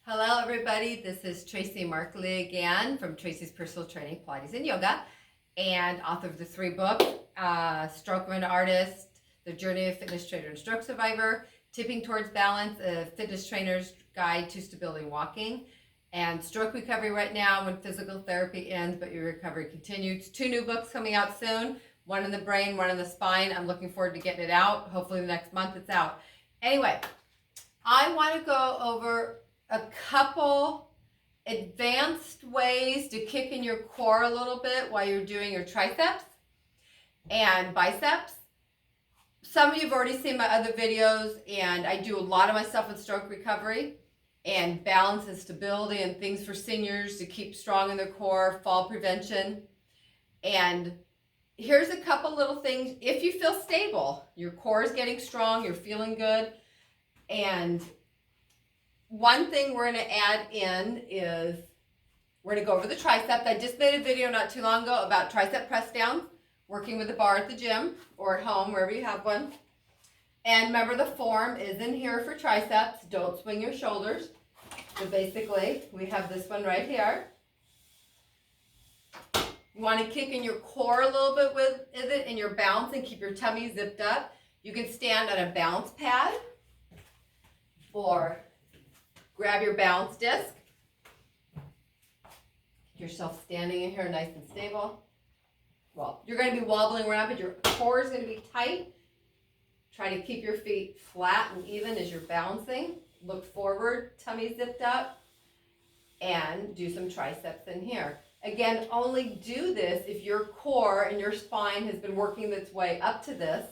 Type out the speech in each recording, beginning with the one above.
Hello everybody, this is Tracy Markley again from Tracy's Personal Training, Pilates and Yoga, and author of the 3 books, Stroke of an Artist, The Journey of Fitness Trainer and Stroke Survivor, Tipping Towards Balance, a Fitness Trainer's Guide to Stability Walking, and Stroke Recovery right now when physical therapy ends but your recovery continues. 2 new books coming out soon, one in the brain, one in the spine. I'm looking forward to getting it out. Hopefully the next month it's out. Anyway, I want to go over a couple advanced ways to kick in your core a little bit while you're doing your triceps and biceps. Some of you have already seen my other videos, and I do a lot of my stuff with stroke recovery and balance and stability and things for seniors to keep strong in their core, fall prevention. And here's a couple little things. If you feel stable, your core is getting strong, you're feeling good, and one thing we're going to add in is we're going to go over the triceps. I just made a video not too long ago about tricep press downs, working with a bar at the gym or at home, wherever you have one. And remember, the form is in here for triceps. Don't swing your shoulders. So basically, we have this one right here. You want to kick in your core a little bit with it and your balance and keep your tummy zipped up. You can stand on a balance pad or grab your balance disc. Get yourself standing in here nice and stable. Well, you're going to be wobbling around, but your core is going to be tight. Try to keep your feet flat and even as you're balancing. Look forward, tummy zipped up, and do some triceps in here. Again, only do this if your core and your spine has been working its way up to this.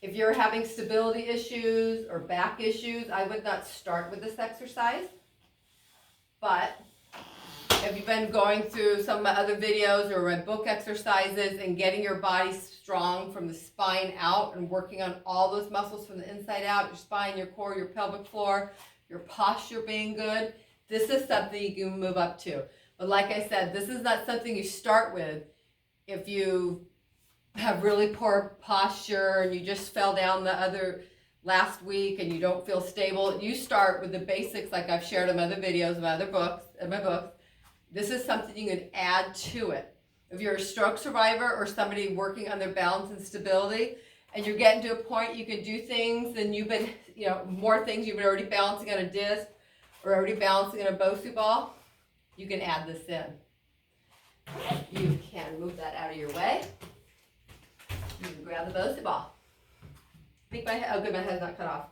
If you're having stability issues or back issues, I would not start with this exercise. But if you've been going through some of my other videos or my book exercises and getting your body strong from the spine out and working on all those muscles from the inside out, your spine, your core, your pelvic floor, your posture being good, this is something you can move up to. But like I said, this is not something you start with if you have really poor posture and you just fell down last week and you don't feel stable. You start with the basics like I've shared in my other videos, in my books. This is something you can add to it. If you're a stroke survivor or somebody working on their balance and stability and you're getting to a point you can do things and you've been, more things you've been already balancing on a disc or already balancing on a Bosu ball, you can add this in. You can move that out of your way. You can grab the Bosu ball. My head's not cut off.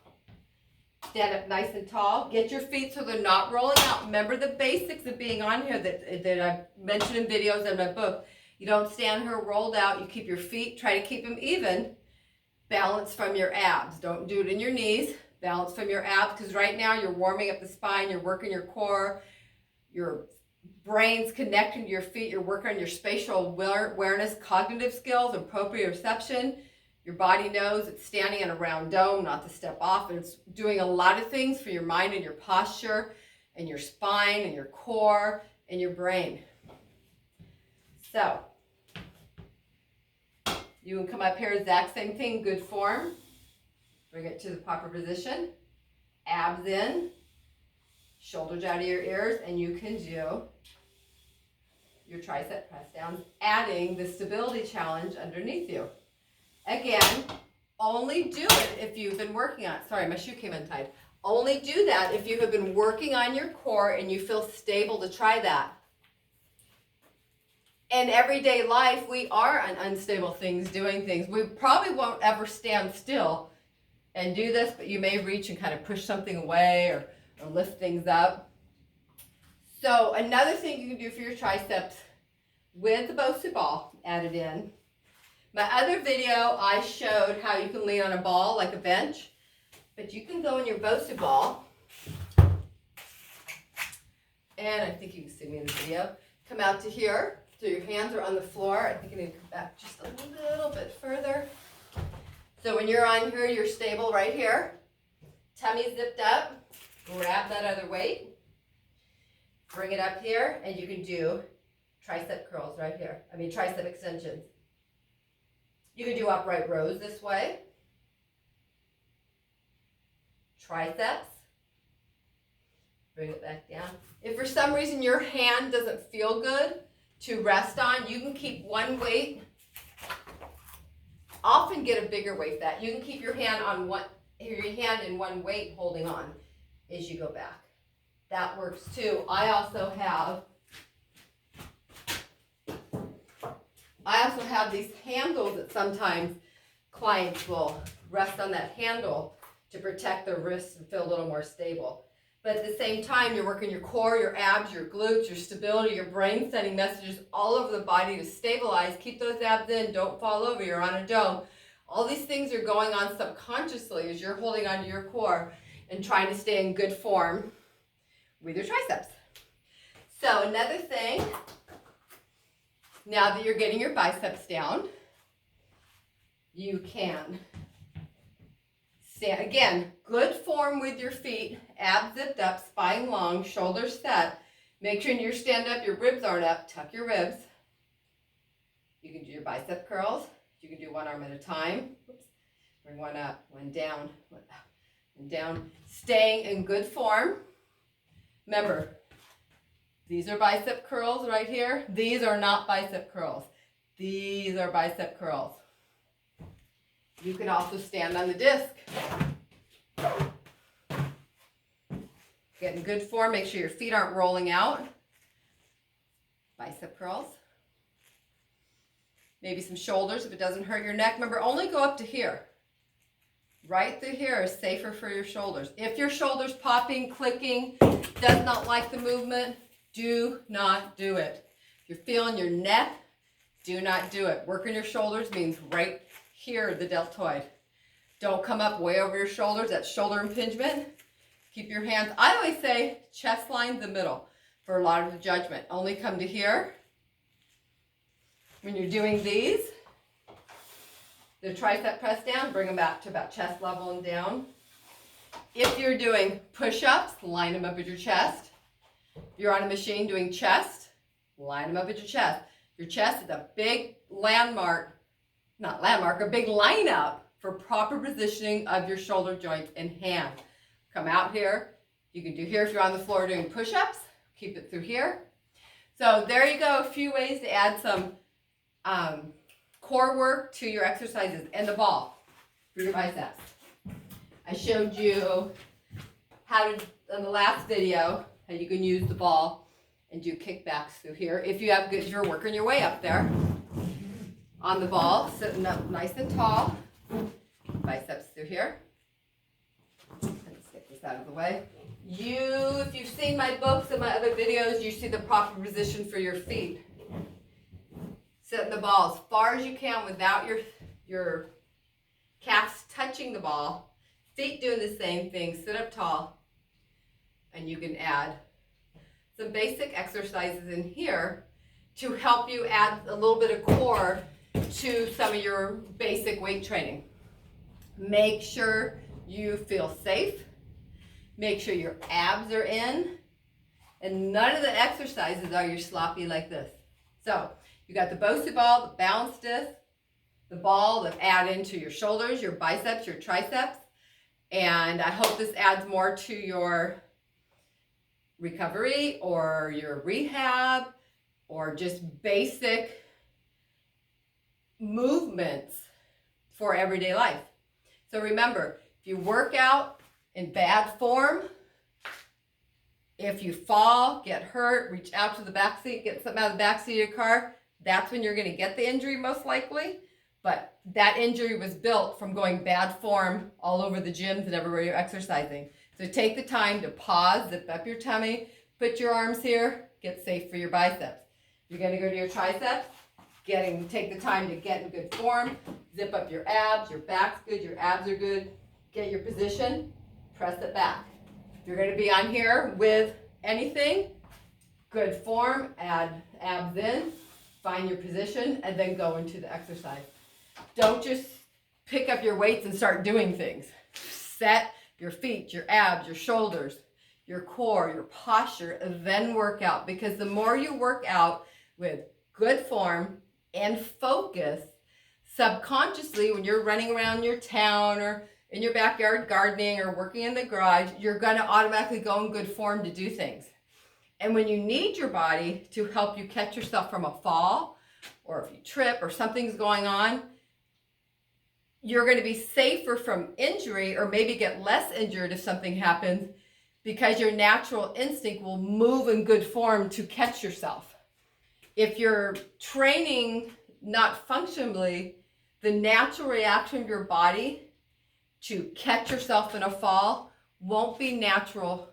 Stand up nice and tall. Get your feet so they're not rolling out. Remember the basics of being on here that I mentioned in videos in my book. You don't stand here rolled out. You keep your feet, try to keep them even. Balance from your abs. Don't do it in your knees. Balance from your abs, because right now you're warming up the spine. You're working your core. Your brain's connecting to your feet. You're working on your spatial awareness, cognitive skills, and proprioception. Your body knows it's standing in a round dome, not to step off. And it's doing a lot of things for your mind and your posture and your spine and your core and your brain. So you can come up here, exact same thing, good form. Bring it to the proper position. Abs in, shoulders out of your ears, and you can do your tricep press downs, adding the stability challenge underneath you. Again, only do it if you've been working on it. Sorry, my shoe came untied. Only do that if you have been working on your core and you feel stable to try that. In everyday life, we are on unstable things, doing things. We probably won't ever stand still and do this, but you may reach and kind of push something away or lift things up. So another thing you can do for your triceps with the Bosu ball added in. My other video, I showed how you can lean on a ball like a bench, but you can go in your Bosu ball, and I think you can see me in the video, come out to here, so your hands are on the floor. I think you need to come back just a little bit further. So when you're on here, you're stable right here, tummy zipped up, grab that other weight, bring it up here, and you can do tricep curls right here. Tricep extensions. You can do upright rows this way. Triceps. Bring it back down. If for some reason your hand doesn't feel good to rest on, you can keep one weight. Often get a bigger weight that. You can keep your hand in one weight holding on as you go back. That works too. I also have these handles that sometimes clients will rest on that handle to protect their wrists and feel a little more stable. But at the same time, you're working your core, your abs, your glutes, your stability, your brain, sending messages all over the body to stabilize. Keep those abs in. Don't fall over. You're on a dome. All these things are going on subconsciously as you're holding onto your core and trying to stay in good form with your triceps. So another thing, now that you're getting your biceps down, you can stand, again, good form with your feet, abs zipped up, spine long, shoulders set. Make sure when you stand up, your ribs aren't up. Tuck your ribs. You can do your bicep curls. You can do one arm at a time. Oops. Bring one up, one down, one up, and down. Staying in good form. Remember, these are bicep curls right here. These are not bicep curls. These are bicep curls. You can also stand on the disc. Get in good form. Make sure your feet aren't rolling out. Bicep curls. Maybe some shoulders if it doesn't hurt your neck. Remember, only go up to here. Right through here is safer for your shoulders. If your shoulder's popping, clicking, does not like the movement, do not do it. If you're feeling your neck, do not do it. Working your shoulders means right here, the deltoid. Don't come up way over your shoulders. That's shoulder impingement. Keep your hands, I always say chest line the middle for a lot of the judgment. Only come to here. When you're doing these, the tricep press down, bring them back to about chest level and down. If you're doing push-ups, line them up at your chest. You're on a machine doing chest, line them up at your chest. Your chest is a big a big lineup for proper positioning of your shoulder joints and hands. Come out here. You can do here if you're on the floor doing push-ups. Keep it through here. So there you go, a few ways to add some core work to your exercises. And the ball for your biceps. I showed you how to, in the last video, how you can use the ball and do kickbacks through here. If you're working your way up there on the ball, sitting up nice and tall, biceps through here. Let's get this out of the way. If you've seen my books and my other videos, you see the proper position for your feet. Setting the ball as far as you can without your calves touching the ball. Feet doing the same thing. Sit up tall. And you can add some basic exercises in here to help you add a little bit of core to some of your basic weight training. Make sure you feel safe. Make sure your abs are in. And none of the exercises are you sloppy like this. So you got the BOSU ball, the balance disc, the ball that add into your shoulders, your biceps, your triceps. And I hope this adds more to your recovery or your rehab or just basic movements for everyday life. So remember, if you work out in bad form, if you fall, get hurt, reach out to the back seat, get something out of the back seat of your car, that's when you're going to get the injury most likely. But that injury was built from going bad form all over the gyms and everywhere you're exercising. So take the time to pause, zip up your tummy, put your arms here, get safe for your biceps. You're going to go to your triceps, take the time to get in good form, zip up your abs, your back's good, your abs are good, get your position, press it back. If you're going to be on here with anything, good form, add abs in, find your position, and then go into the exercise. Don't just pick up your weights and start doing things. Set your feet, your abs, your shoulders, your core, your posture, and then work out. Because the more you work out with good form and focus, subconsciously when you're running around your town or in your backyard gardening or working in the garage, you're going to automatically go in good form to do things. And when you need your body to help you catch yourself from a fall, or if you trip or something's going on, you're going to be safer from injury, or maybe get less injured if something happens, because your natural instinct will move in good form to catch yourself. If you're training not functionally, the natural reaction of your body to catch yourself in a fall won't be a natural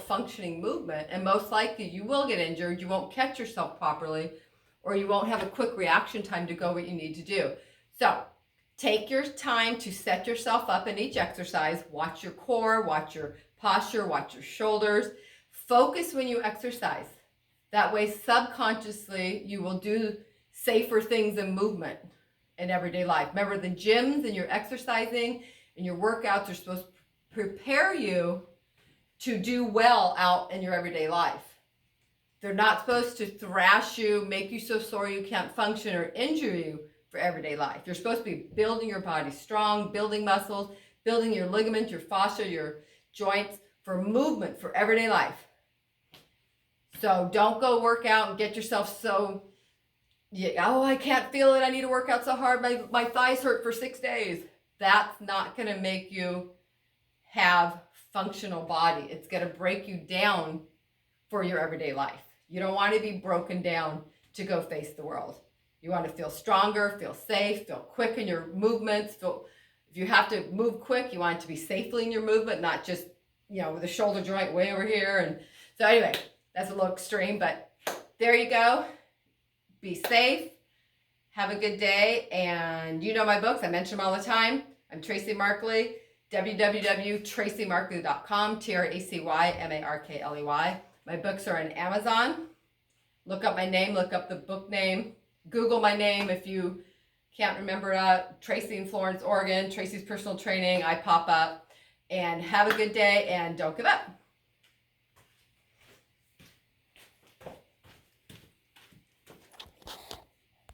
functioning movement, and most likely you will get injured, you won't catch yourself properly, or you won't have a quick reaction time to go what you need to do. So take your time to set yourself up in each exercise. Watch your core, watch your posture, watch your shoulders. Focus when you exercise. That way, subconsciously, you will do safer things in movement in everyday life. Remember, the gyms and your exercising and your workouts are supposed to prepare you to do well out in your everyday life. They're not supposed to thrash you, make you so sore you can't function, or injure you for everyday life. You're supposed to be building your body strong, building muscles, building your ligaments, your fascia, your joints for movement for everyday life. So don't go work out and get yourself so, I can't feel it, I need to work out so hard, my thighs hurt for 6 days. That's not going to make you have functional body. It's going to break you down for your everyday life. You don't want to be broken down to go face the world. You want to feel stronger, feel safe, feel quick in your movements. If you have to move quick, you want it to be safely in your movement, not just, with a shoulder joint way over here. And so anyway, that's a little extreme, but there you go. Be safe. Have a good day. And my books. I mention them all the time. I'm Tracy Markley, www.tracymarkley.com, TracyMarkley. My books are on Amazon. Look up my name, look up the book name. Google my name if you can't remember Tracy in Florence, Oregon, Tracy's Personal Training. I pop up. And have a good day, and don't give up.